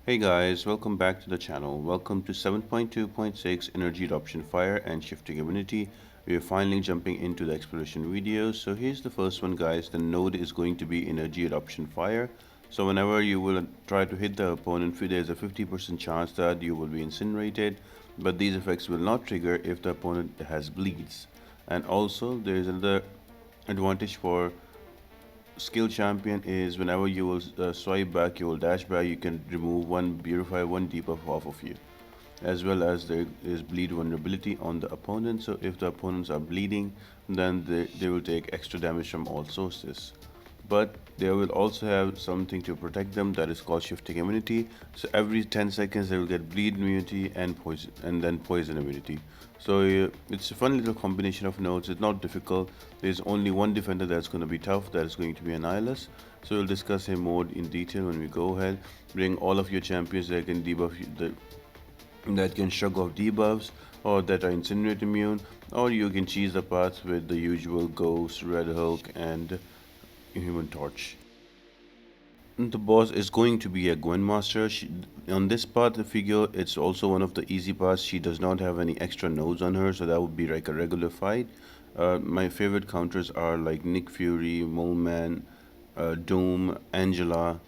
Hey guys, welcome back to the channel. Welcome to 7.2.6 Energy Adoption Fire and Shifting Immunity. We are finally jumping into the exploration video. So here's the first one guys. The node is going to be Energy Adoption Fire. So whenever you will try to hit the opponent, there's a 50% chance that you will be incinerated. But these effects will not trigger if the opponent has bleeds. And also there is another advantage for skill champion is whenever you will swipe back, you will dash back, you can remove one purify, one debuff off of you. As well as there is bleed vulnerability on the opponent, so if the opponents are bleeding, then they will take extra damage from all sources. But they will also have something to protect them that is called shifting immunity. So every 10 seconds they will get bleed immunity and poison, and then poison immunity. So it's a fun little combination of nodes. It's not difficult. There's only one defender that's going to be tough, that is going to be Annihilus. So we'll discuss him more in detail when we go ahead. Bring all of your champions that can debuff that can shrug off debuffs, or that are incinerate immune, or you can cheese the path with the usual Ghost, Red Hulk, and Human Torch. The boss is going to be a Gwenmaster. On this part the figure, it's also one of the easy parts. She does not have any extra nodes on her, so that would be like a regular fight. My favorite counters are like Nick Fury, Mole Man, Doom, Angela,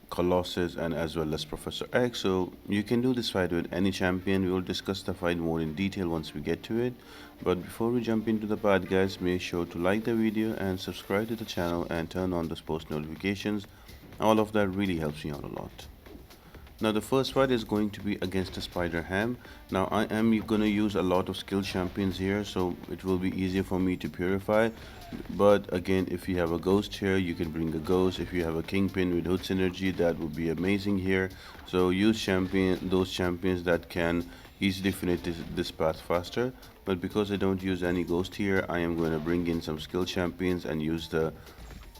Colossus, and as well as Professor X. So you can do this fight with any champion. We will discuss the fight more in detail once we get to it. But before we jump into the part guys, make sure to like the video and subscribe to the channel and turn on those post notifications. All of that really helps me out a lot. Now the first fight is going to be against a Spiderham. Now I am going to use a lot of skill champions here, so it will be easier for me to purify. But again, if you have a ghost here, you can bring a ghost. If you have a kingpin with hood synergy, that would be amazing here. So use those champions that can easily finish this path faster. But because I don't use any ghost here, I am going to bring in some skill champions and use the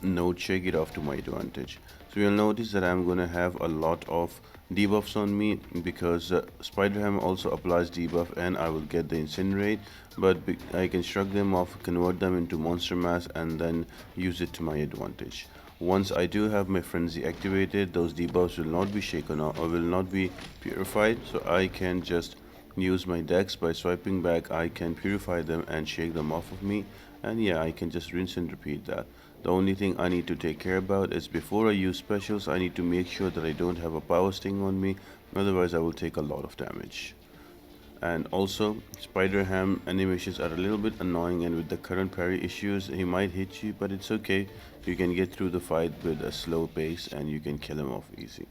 node shake it off to my advantage. So you'll notice that I'm going to have a lot of debuffs on me because Spiderham also applies debuff and I will get the incinerate, but I can shrug them off, convert them into monster mass, and then use it to my advantage. Once I do have my frenzy activated, those debuffs will not be shaken off or will not be purified, so I can just use my dex. By swiping back, I can purify them and shake them off of me, and yeah, I can just rinse and repeat that. The only thing I need to take care about is before I use specials, I need to make sure that I don't have a power sting on me, otherwise I will take a lot of damage. And also, Spiderham animations are a little bit annoying, and with the current parry issues, he might hit you, but it's okay. You can get through the fight with a slow pace and you can kill him off easy.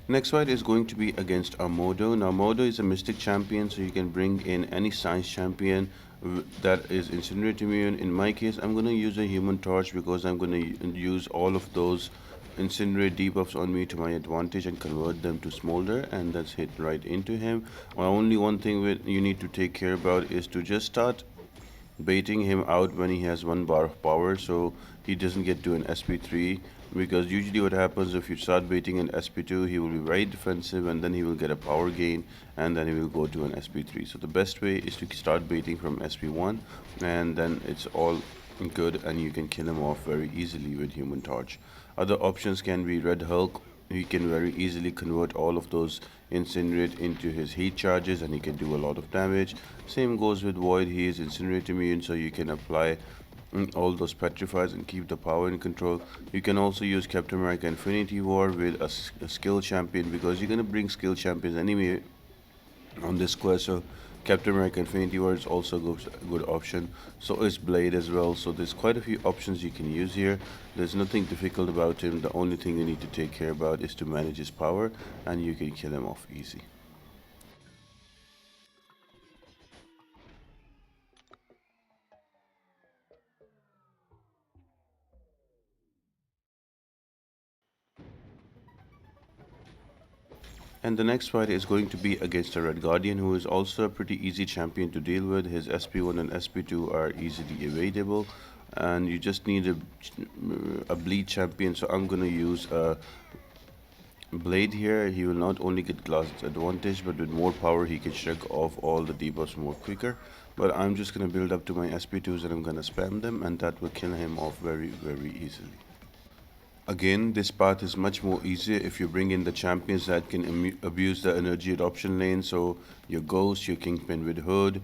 Next fight is going to be against a Mordo. Now Mordo is a mystic champion, so you can bring in any science champion that is incinerate immune. In my case, I'm going to use a human torch because I'm going to use all of those incinerate debuffs on me to my advantage and convert them to smolder, and that's hit right into him. Only one thing you need to take care about is to just start baiting him out when he has 1 bar of power, so he doesn't get to an SP3, because usually what happens if you start baiting an SP2, he will be very defensive and then he will get a power gain and then he will go to an SP3. So the best way is to start baiting from SP1, and then it's all good and you can kill him off very easily with human torch. Other options can be Red Hulk he can very easily convert all of those incinerate into his heat charges, and he can do a lot of damage. Same goes with Void. He is incinerate immune, so you can apply all those petrifies and keep the power in control. You can also use Captain America Infinity War with a skill champion, because you're gonna bring skill champions anyway on this quest. So Captain America Infinity War is also a good option. So is Blade as well. So there's quite a few options you can use here. There's nothing difficult about him. The only thing you need to take care about is to manage his power, and you can kill him off easy. And the next fight is going to be against a Red Guardian, who is also a pretty easy champion to deal with. His SP1 and SP2 are easily evadable, and you just need a bleed champion. So I'm gonna use a Blade here. He will not only get glass advantage, but with more power he can shrug off all the debuffs more quicker. But I'm just gonna build up to my SP2s and I'm gonna spam them, and that will kill him off very easily. Again, this path is much more easier if you bring in the champions that can abuse the energy adoption lane. So your Ghost, your Kingpin with Hood,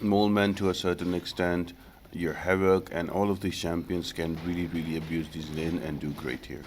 Mole Man to a certain extent, your Havoc, and all of these champions can really abuse these lane and do great here.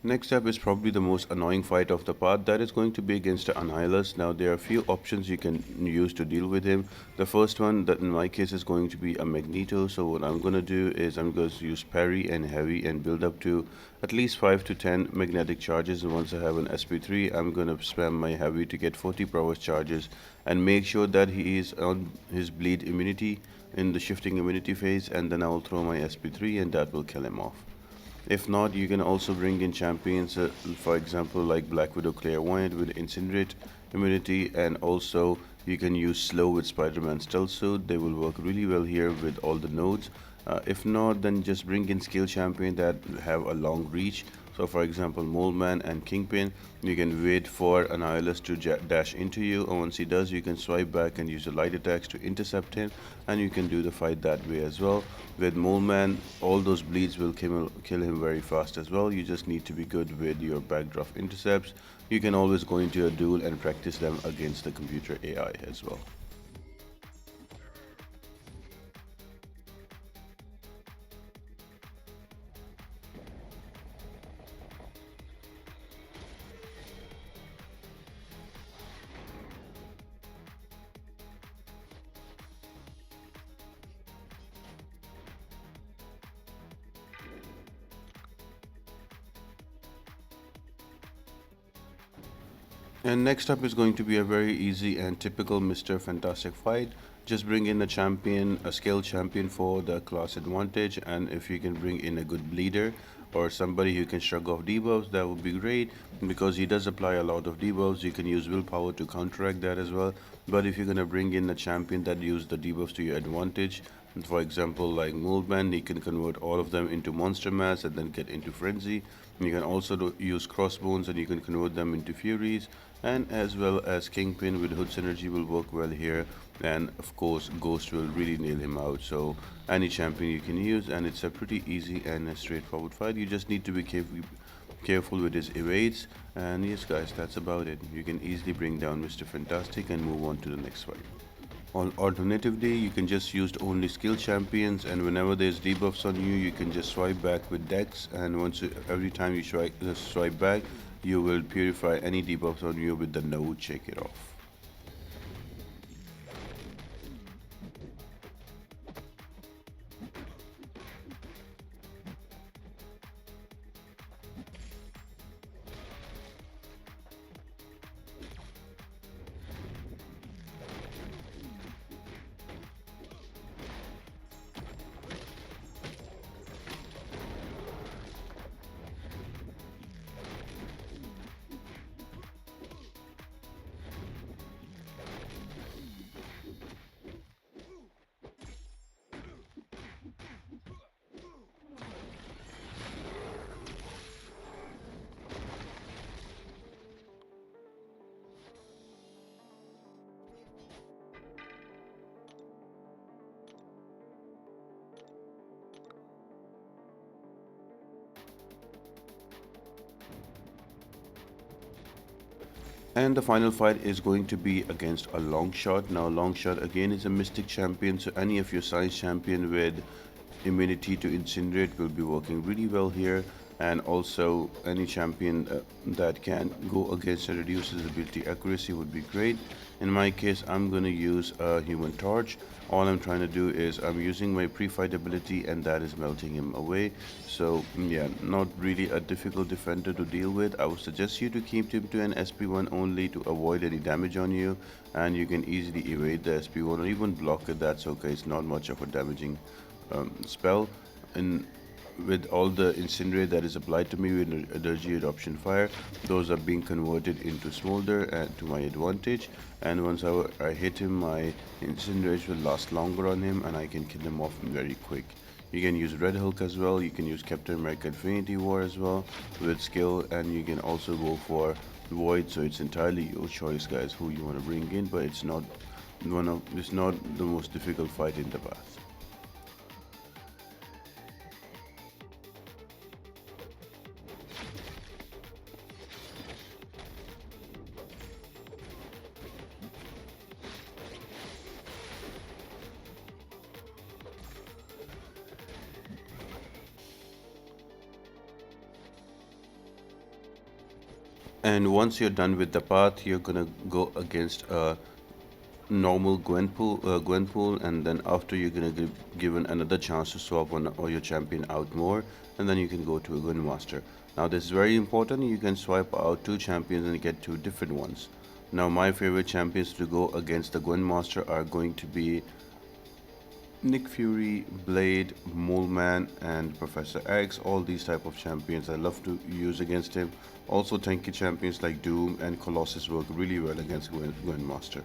Next up is probably the most annoying fight of the part. That is going to be against the Annihilus. Now there are a few options you can use to deal with him. The first one, that in my case is going to be a Magneto. So what I'm going to do is I'm going to use parry and heavy and build up to at least 5 to 10 magnetic charges. And once I have an SP3, I'm going to spam my heavy to get 40 prowess charges and make sure that he is on his bleed immunity in the shifting immunity phase, and then I will throw my SP3 and that will kill him off. If not, you can also bring in champions, for example, like Black Widow Clairvoyant with Incinerate immunity, and also you can use Slow with Spider-Man Stealth Suit. They will work really well here with all the nodes. If not, then just bring in skill champion that have a long reach. So for example, Mole Man and Kingpin, you can wait for Annihilus to dash into you, and once he does, you can swipe back and use the light attacks to intercept him, and you can do the fight that way as well. With Mole Man, all those bleeds will kill him very fast as well. You just need to be good with your backdraft intercepts. You can always go into a duel and practice them against the computer AI as well. And next up is going to be a very easy and typical Mr. Fantastic fight. Just bring in a champion, a skilled champion for the class advantage, and if you can bring in a good bleeder or somebody who can shrug off debuffs, that would be great, because he does apply a lot of debuffs. You can use willpower to counteract that as well. But if you're gonna bring in a champion that use the debuffs to your advantage, for example like Moldman, he can convert all of them into monster mass and then get into frenzy. You can also use crossbones and you can convert them into furies, and as well as Kingpin with Hood synergy will work well here, and of course Ghost will really nail him out. So any champion you can use, and it's a pretty easy and a straightforward fight. You just need to be careful with his evades, and yes guys, that's about it. You can easily bring down Mr. Fantastic and move on to the next fight. Alternatively, you can just use only skill champions, and whenever there's debuffs on you, you can just swipe back with Dex, and every time you swipe back, you will purify any debuffs on you with the node, shake it off. And the final fight is going to be against a Longshot. Now Longshot again is a mystic champion, so any of your science champion with immunity to incinerate will be working really well here, and also any champion that can go against and reduce his ability accuracy would be great. In my case, I'm going to use a human torch. All I'm trying to do is I'm using my pre-fight ability, and that is melting him away. So yeah, not really a difficult defender to deal with. I would suggest you to keep him to an SP1 only to avoid any damage on you, and you can easily evade the SP1 or even block it. That's okay, it's not much of a damaging spell. And with all the incinerate that is applied to me with energy adoption fire, those are being converted into smolder and to my advantage, and once I hit him, my incinerate will last longer on him and I can kill him off very quick. You can use Red Hulk as well, you can use Captain America Infinity War as well with skill, and you can also go for Void. So it's entirely your choice guys who you want to bring in, but it's not the most difficult fight in the path. And once you're done with the path, you're gonna go against a normal Gwenpool, and then after you're gonna give given another chance to swap one or your champion out more, and then you can go to a Gwenmaster. Now this is very important. You can swipe out two champions and get two different ones. Now my favorite champions to go against the Gwenmaster are going to be Nick Fury, Blade, Moleman, and Professor X. All these type of champions I love to use against him. Also tanky champions like Doom and Colossus work really well against Gwenmaster.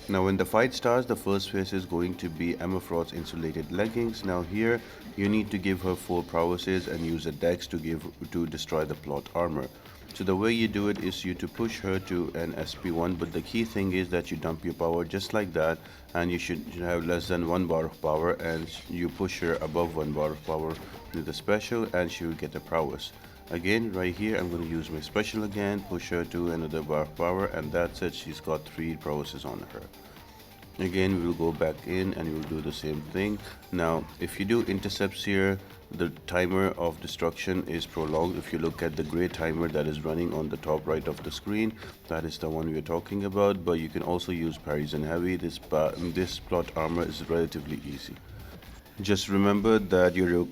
Now when the fight starts, the first phase is going to be Emma insulated leggings. Now here you need to give her 4 prowesses and use a dex to destroy the plot armor. So the way you do it is you to push her to an SP1, but the key thing is that you dump your power just like that, and you should have less than 1 bar of power, and you push her above 1 bar of power with the special, and she will get a prowess. Again, right here I'm going to use my special again, push her to another bar of power, and that's it. She's got 3 prowesses on her. Again, we will go back in and we will do the same thing. Now if you do intercepts here, the timer of destruction is prolonged. If you look at the gray timer that is running on the top right of the screen, that is the one we are talking about. But you can also use parries and heavy. This plot armor is relatively easy. Just remember that your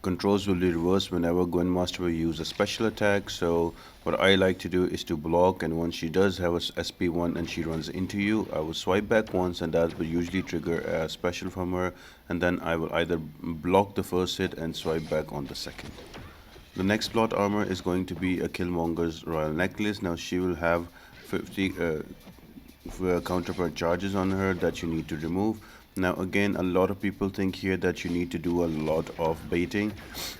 controls will be reversed whenever Gwenmaster will use a special attack. So what I like to do is to block, and once she does have a SP1 and she runs into you, I will swipe back once, and that will usually trigger a special from her, and then I will either block the first hit and swipe back on the second. The next plot armor is going to be a Killmonger's Royal Necklace. Now she will have 50 counterpart charges on her that you need to remove. Now again, a lot of people think here that you need to do a lot of baiting.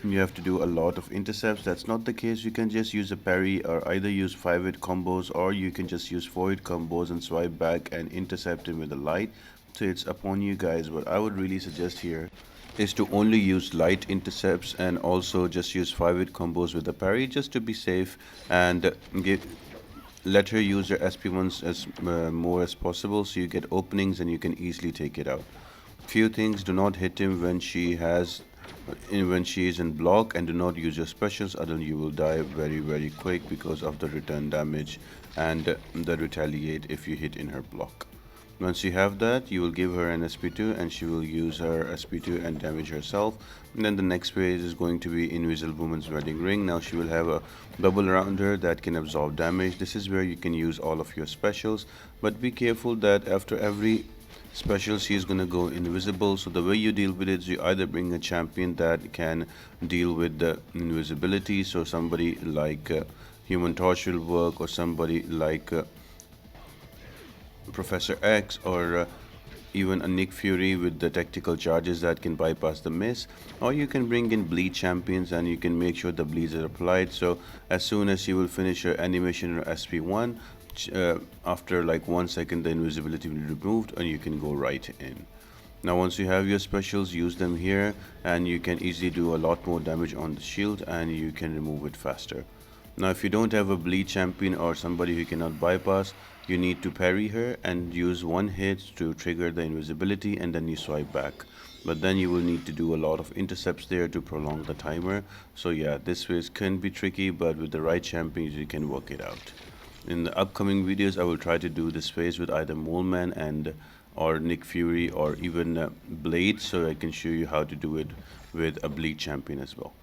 You have to do a lot of intercepts. That's not the case. You can just use a parry, or either use 5-hit combos, or you can just use 4-hit combos and swipe back and intercept him with a light. So it's upon you guys. What I would really suggest here is to only use light intercepts, and also just use 5-hit combos with a parry just to be safe, and let her use her SP1s as more as possible, so you get openings and you can easily take it out. Few things: do not hit him when she is in block, and do not use your specials, otherwise you will die very quick because of the return damage and the retaliate if you hit in her block. Once you have that, you will give her an SP2, and she will use her SP2 and damage herself. And then the next phase is going to be Invisible Woman's Wedding Ring. Now she will have a bubble around her that can absorb damage. This is where you can use all of your specials, but be careful that after every special she is gonna go invisible. So the way you deal with it is you either bring a champion that can deal with the invisibility, so somebody like Human Torch will work, or somebody like Professor X, or even a Nick Fury with the tactical charges that can bypass the miss. Or you can bring in bleed champions, and you can make sure the bleeds are applied, so as soon as you will finish your animation or SP1, after like 1 second the invisibility will be removed and you can go right in. Now once you have your specials, use them here, and you can easily do a lot more damage on the shield, and you can remove it faster. Now if you don't have a bleed champion or somebody who cannot bypass, you need to parry her and use 1 hit to trigger the invisibility, and then you swipe back. But then you will need to do a lot of intercepts there to prolong the timer. So yeah, this phase can be tricky, but with the right champions you can work it out. In the upcoming videos I will try to do this phase with either Moleman and or Nick Fury, or even Blade, so I can show you how to do it with a bleed champion as well.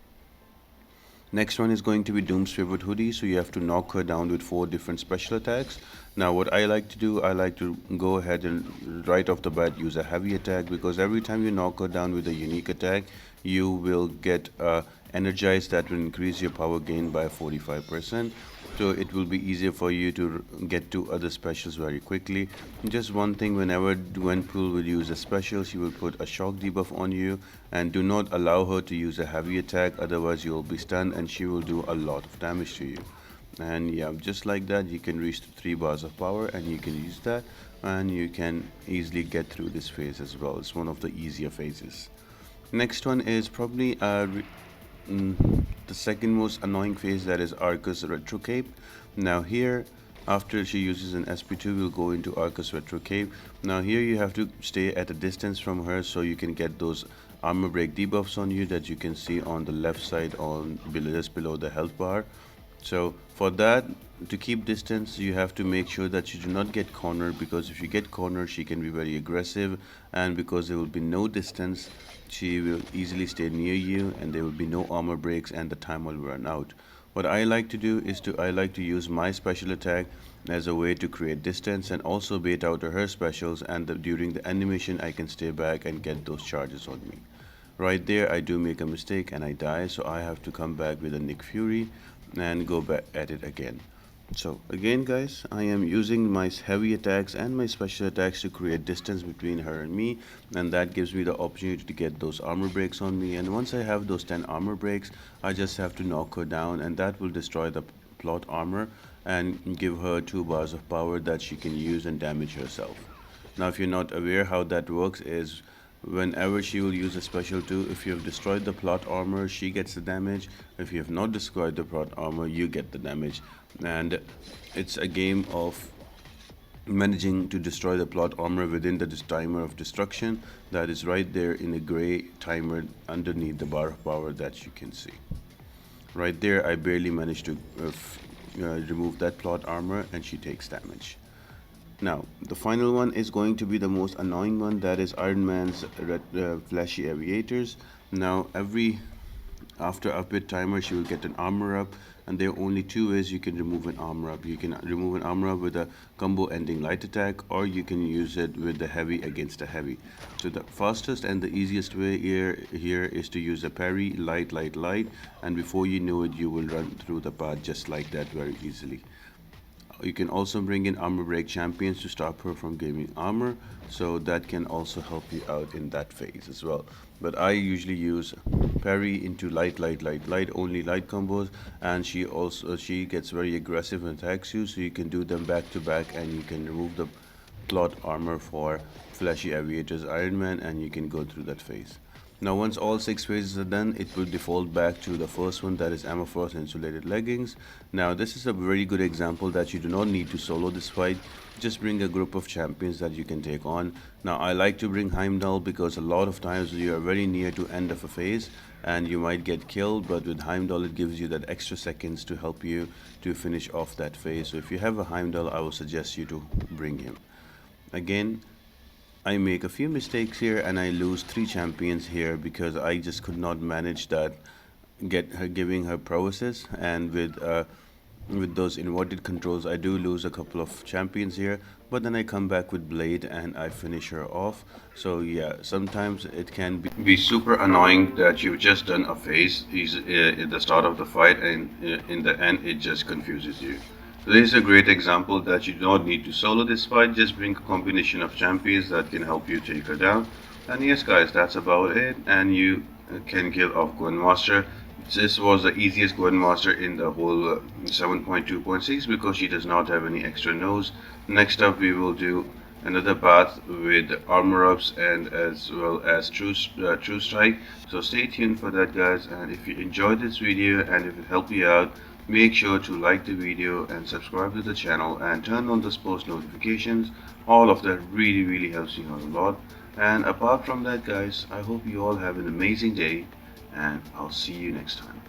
Next one is going to be Doom's favorite Hoodie, so you have to knock her down with 4 different special attacks. Now what I like to do, I like to go ahead and right off the bat use a heavy attack, because every time you knock her down with a unique attack, you will get energized that will increase your power gain by 45%. So it will be easier for you to get to other specials very quickly. Just one thing, whenever Gwenpool will use a special, she will put a shock debuff on you, and do not allow her to use a heavy attack, otherwise you will be stunned and she will do a lot of damage to you. And yeah, just like that you can reach to 3 bars of power, and you can use that, and you can easily get through this phase as well. It's one of the easier phases. Next one is probably the second most annoying phase, that is Arkus Retro Cape. Now here, after she uses an SP2, we'll go into Arkus Retro Cape. Now here you have to stay at a distance from her, so you can get those armor break debuffs on you that you can see on the left side, on just below the health bar. So for that, to keep distance, you have to make sure that you do not get cornered, because if you get cornered she can be very aggressive, and because there will be no distance, she will easily stay near you, and there will be no armor breaks, and the time will run out. What I like to do is I like to use my special attack as a way to create distance, and also bait out her specials, and during the animation I can stay back and get those charges on me. Right there I do make a mistake and I die, so I have to come back with a Nick Fury and go back at it again. So again guys, I am using my heavy attacks and my special attacks to create distance between her and me, and that gives me the opportunity to get those armor breaks on me. And once I have those 10 armor breaks, I just have to knock her down, and that will destroy the plot armor and give her 2 bars of power that she can use and damage herself. Now if you're not aware how that works, is whenever she will use a special 2, if you have destroyed the plot armor, she gets the damage. If you have not destroyed the plot armor, you get the damage. And it's a game of managing to destroy the plot armor within the timer of destruction that is right there in a gray timer underneath the bar of power that you can see. Right there I barely managed to remove that plot armor, and she takes damage. Now the final one is going to be the most annoying one, that is Ironman's flashy Aviators. Now every After a bit timer, she will get an armor up, and there are only two ways you can remove an armor up. You can remove an armor up with a combo ending light attack, or you can use it with the heavy against a heavy. So the fastest and the easiest way here is to use a parry, light, and before you know it, you will run through the path just like that very easily. You can also bring in armor break champions to stop her from gaining armor, so that can also help you out in that phase as well. But I usually use parry into light, only light combos, and she gets very aggressive and attacks you, so you can do them back to back, and you can remove the plot armor for flashy aviators Ironman, and you can go through that phase. Now once all 6 phases are done, it will default back to the first one, that is Amorphous insulated leggings. Now this is a very good example that you do not need to solo this fight, just bring a group of champions that you can take on. Now I like to bring Heimdall because a lot of times you are very near to end of a phase and you might get killed, but with Heimdall it gives you that extra seconds to help you to finish off that phase. So if you have a Heimdall, I will suggest you to bring him. Again, I make a few mistakes here and I lose 3 champions here because I just could not manage that, get her giving her prowesses, and with those inverted controls I do lose a couple of champions here, but then I come back with Blade and I finish her off. So yeah, sometimes it can be super annoying that you've just done a phase at the start of the fight, and in the end it just confuses you. This is a great example that you don't need to solo this fight, just bring a combination of champions that can help you take her down. And yes guys, that's about it, and you can kill off Gwenmaster. This was the easiest Gwenmaster in the whole 7.2.6 because she does not have any extra nose. Next up we will do another path with armor ups and as well as true strike. So stay tuned for that guys, and if you enjoyed this video and if it helped you out, make sure to like the video and subscribe to the channel and turn on the post notifications. All of that really helps you out a lot. And apart from that guys, I hope you all have an amazing day, and I'll see you next time.